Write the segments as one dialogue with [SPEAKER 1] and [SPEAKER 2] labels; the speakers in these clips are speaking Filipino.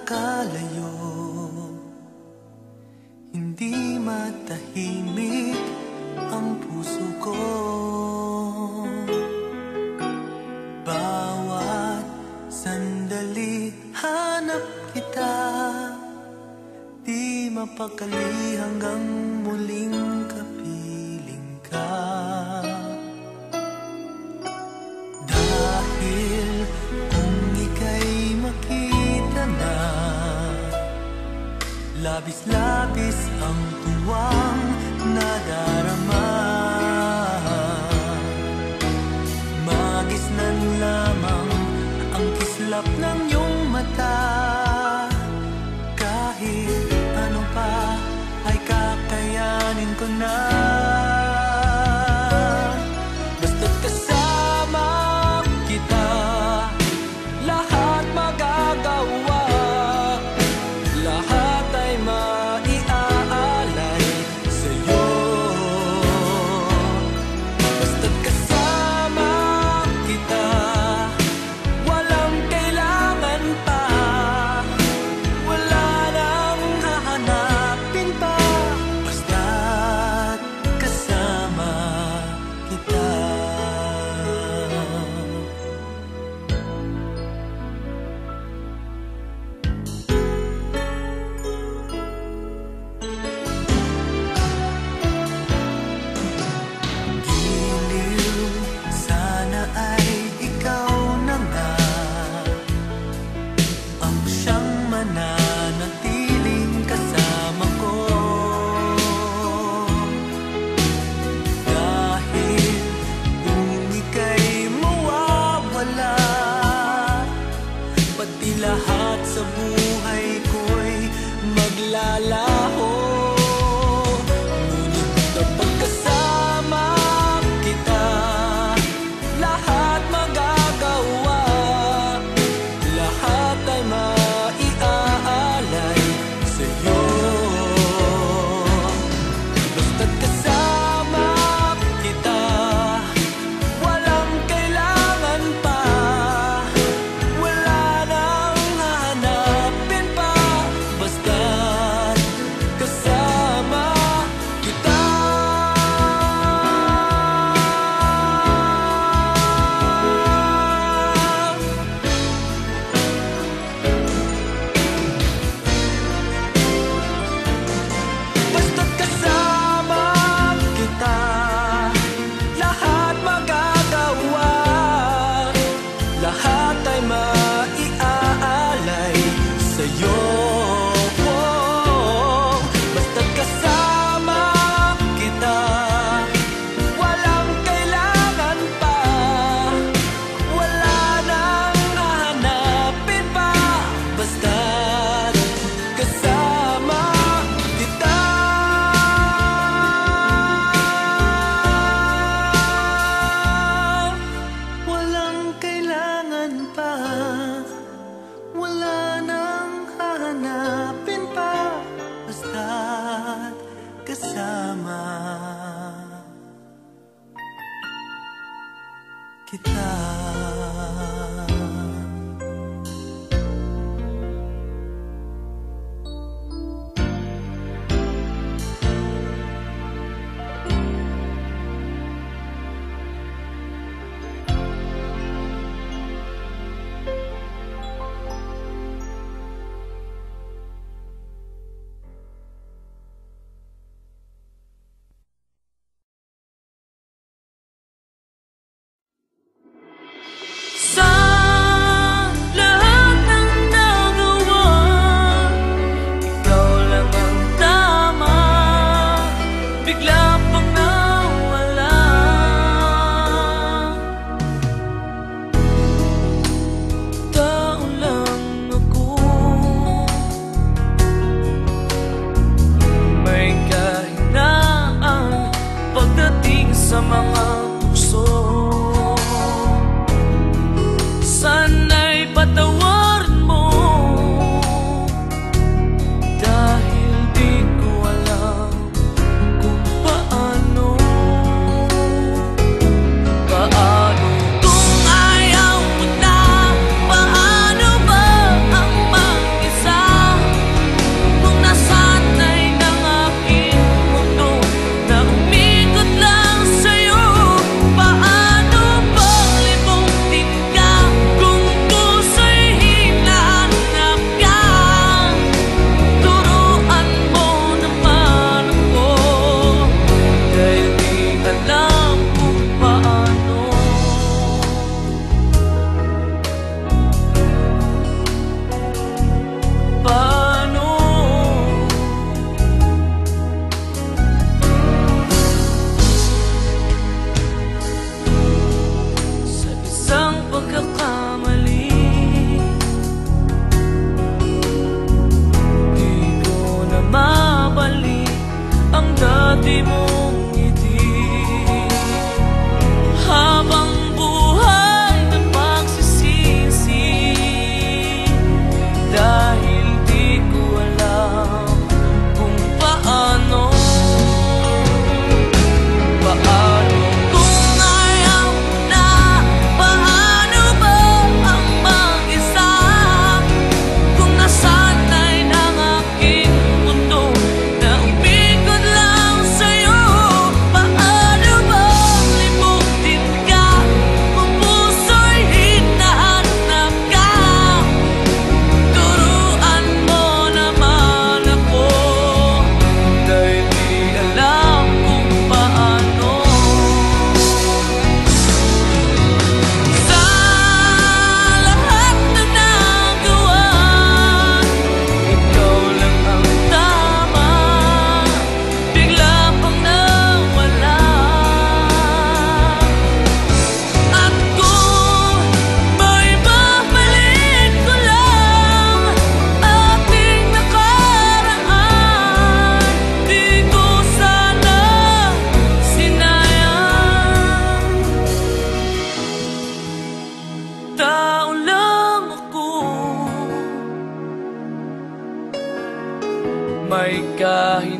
[SPEAKER 1] nakalayo, hindi matahimik ang puso ko. Bawat sandali hanap kita, di mapakali hanggang muling kapiling ka. Dahil kung ika'y makita na, labis-labis ang tuwang nadarama. Magisnan lamang ang kislap ng iyong mata. Kahit ano pa ay kakayanin ko na. Basta't kasama kita, lahat magagawa. Lahat ay maiaalay sa'yo. Basta't kasama kita, walang kailangan pa. Wala nang hahanapin pa. Basta't kasama kita. Giliw, sana ay ikaw na nga ang siyang mananatiling kasama ko. Dahil kung ika'y mawawala, pati lahat sa buhay ko'y maglalaho. Ngunit kapag kasama kita, lahat magagawa. Lahat ay maiaalay sa'yo. Basta't kasama kita, walang kailangan pa. Wala nang hahanapin pa. Basta't kasama kita. Basta't kasama kita, lahat magagawa. Lahat ay maiaalay sa'yo. Basta't kasama kita, walang kailangan pa. Wala nang hahanapin pa. Basta't kasama kita. Walang kailangan pa. Wala nang hahanapin pa. Basta't kasama kita.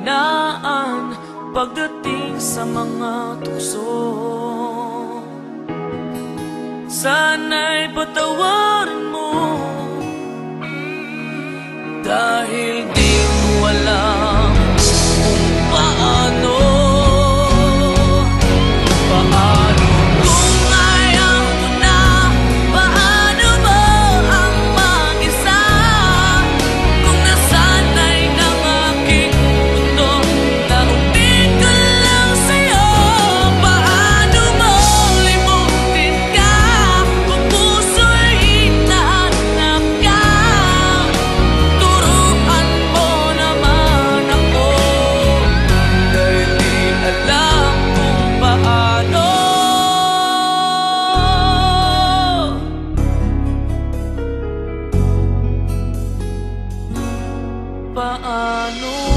[SPEAKER 1] kahinaan pagdating sa mga tukso. Sana'y patawarin mo, dahil di mo alam kung paano. Paano kung ayaw mo na? Paano mo ang mag-isa? Kung nasanay ng aking mundo, naubig ko lang sa'yo. Paano mo limutin ka kung puso'y hinahanap ka? Turuan mo naman ako, dahil di alam kung paano. Paano?